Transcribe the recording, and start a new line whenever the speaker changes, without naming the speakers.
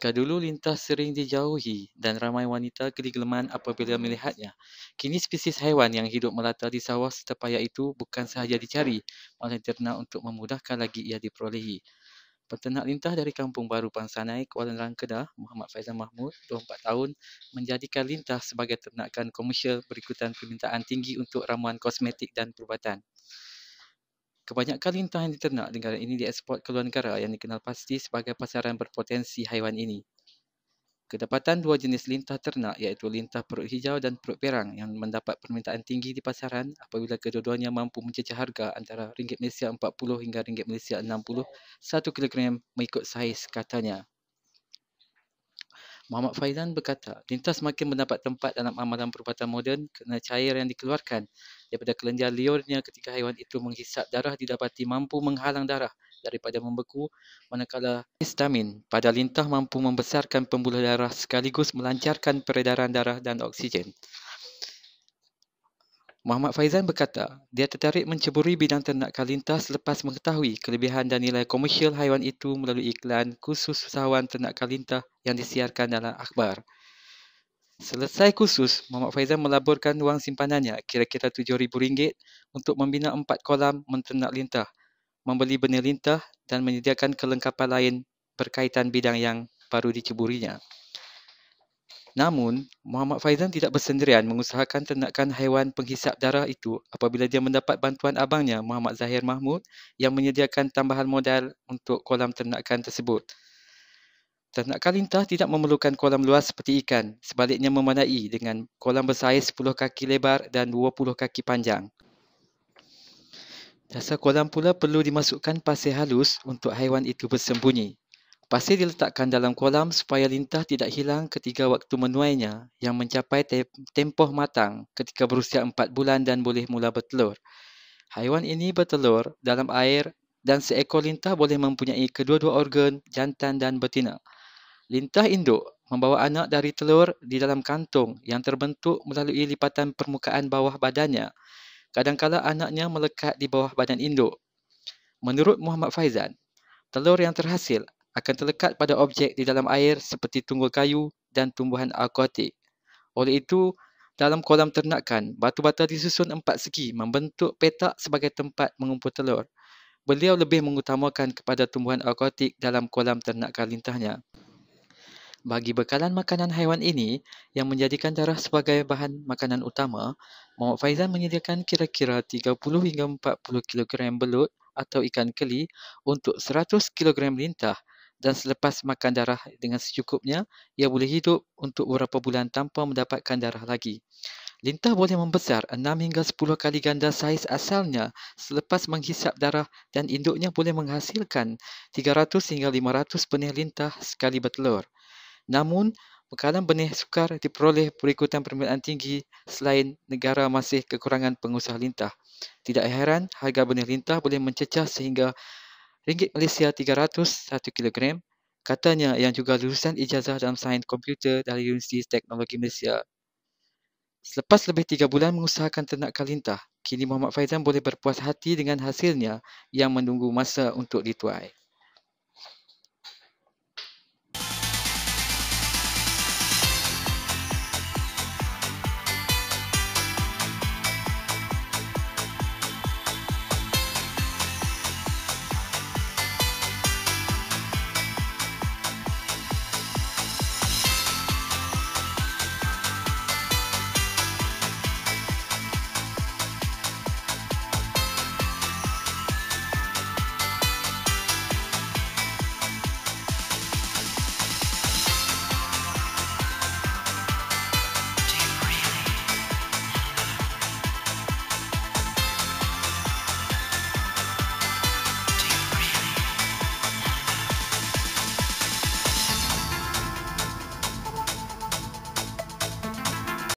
Jika dulu lintah sering dijauhi dan ramai wanita geli-geliman apabila melihatnya, kini spesies haiwan yang hidup melata di sawah serta paya itu bukan sahaja dicari, malah diternak untuk memudahkan lagi ia diperolehi. Peternak lintah dari Kampung Baru Pangsanai, Kuala Nerang, Kedah, Muhammad Faizal Mahmud, 24 tahun, menjadikan lintah sebagai ternakan komersial berikutan permintaan tinggi untuk ramuan kosmetik dan perubatan. Kebanyakan lintah yang diternak negara ini dieksport ke luar negara yang dikenal pasti sebagai pasaran berpotensi haiwan ini. Kedapatan dua jenis lintah ternak iaitu lintah perut hijau dan perut perang yang mendapat permintaan tinggi di pasaran apabila kedua-duanya mampu mencecah harga antara ringgit Malaysia 40 hingga ringgit Malaysia 60 1 kilogram mengikut saiz katanya. Muhammad Faizan berkata, lintah semakin mendapat tempat dalam amalan perubatan moden kerana cair yang dikeluarkan daripada kelenjar liurnya ketika haiwan itu menghisap darah didapati mampu menghalang darah daripada membeku, manakala histamin pada lintah mampu membesarkan pembuluh darah sekaligus melancarkan peredaran darah dan oksigen. Muhammad Faizan berkata, dia tertarik menceburi bidang ternakan lintah selepas mengetahui kelebihan dan nilai komersial haiwan itu melalui iklan khusus usahawan ternakan lintah yang disiarkan dalam akhbar. Selesai kursus, Muhammad Faizan melaburkan wang simpanannya kira-kira RM7,000 untuk membina 4 kolam menternak lintah, membeli benih lintah dan menyediakan kelengkapan lain berkaitan bidang yang baru diceburinya. Namun, Muhammad Faizan tidak bersendirian mengusahakan ternakan haiwan penghisap darah itu apabila dia mendapat bantuan abangnya Muhammad Zahir Mahmud yang menyediakan tambahan modal untuk kolam ternakan tersebut. Ternakan lintah tidak memerlukan kolam luas seperti ikan, sebaliknya memadai dengan kolam bersaiz 10 kaki lebar dan 20 kaki panjang. Dasar kolam pula perlu dimasukkan pasir halus untuk haiwan itu bersembunyi. Pasir diletakkan dalam kolam supaya lintah tidak hilang ketika waktu menuainya yang mencapai tempoh matang ketika berusia 4 bulan dan boleh mula bertelur. Haiwan ini bertelur dalam air dan seekor lintah boleh mempunyai kedua-dua organ jantan dan betina. Lintah induk membawa anak dari telur di dalam kantung yang terbentuk melalui lipatan permukaan bawah badannya. Kadangkala anaknya melekat di bawah badan induk. Menurut Muhammad Faizan, telur yang terhasil akan terlekat pada objek di dalam air seperti tunggul kayu dan tumbuhan akuatik. Oleh itu, dalam kolam ternakan, batu-bata disusun 4 segi membentuk petak sebagai tempat mengumpul telur. Beliau lebih mengutamakan kepada tumbuhan akuatik dalam kolam ternakan lintahnya. Bagi bekalan makanan haiwan ini yang menjadikan darah sebagai bahan makanan utama, Muhammad Faizan menyediakan kira-kira 30 hingga 40 kilogram belut atau ikan keli untuk 100 kilogram lintah dan selepas makan darah dengan secukupnya, ia boleh hidup untuk beberapa bulan tanpa mendapatkan darah lagi. Lintah boleh membesar 6 hingga 10 kali ganda saiz asalnya selepas menghisap darah dan induknya boleh menghasilkan 300 hingga 500 benih lintah sekali bertelur. Namun, bekalan benih sukar diperoleh berikutan permintaan tinggi selain negara masih kekurangan pengusaha lintah. Tidak heran harga benih lintah boleh mencecah sehingga ringgit Malaysia 300 1 kilogram, katanya yang juga lulusan ijazah dalam sains komputer dari Universiti Teknologi Malaysia. Selepas lebih 3 bulan mengusahakan ternakan lintah, kini Muhammad Faizan boleh berpuas hati dengan hasilnya yang menunggu masa untuk dituai.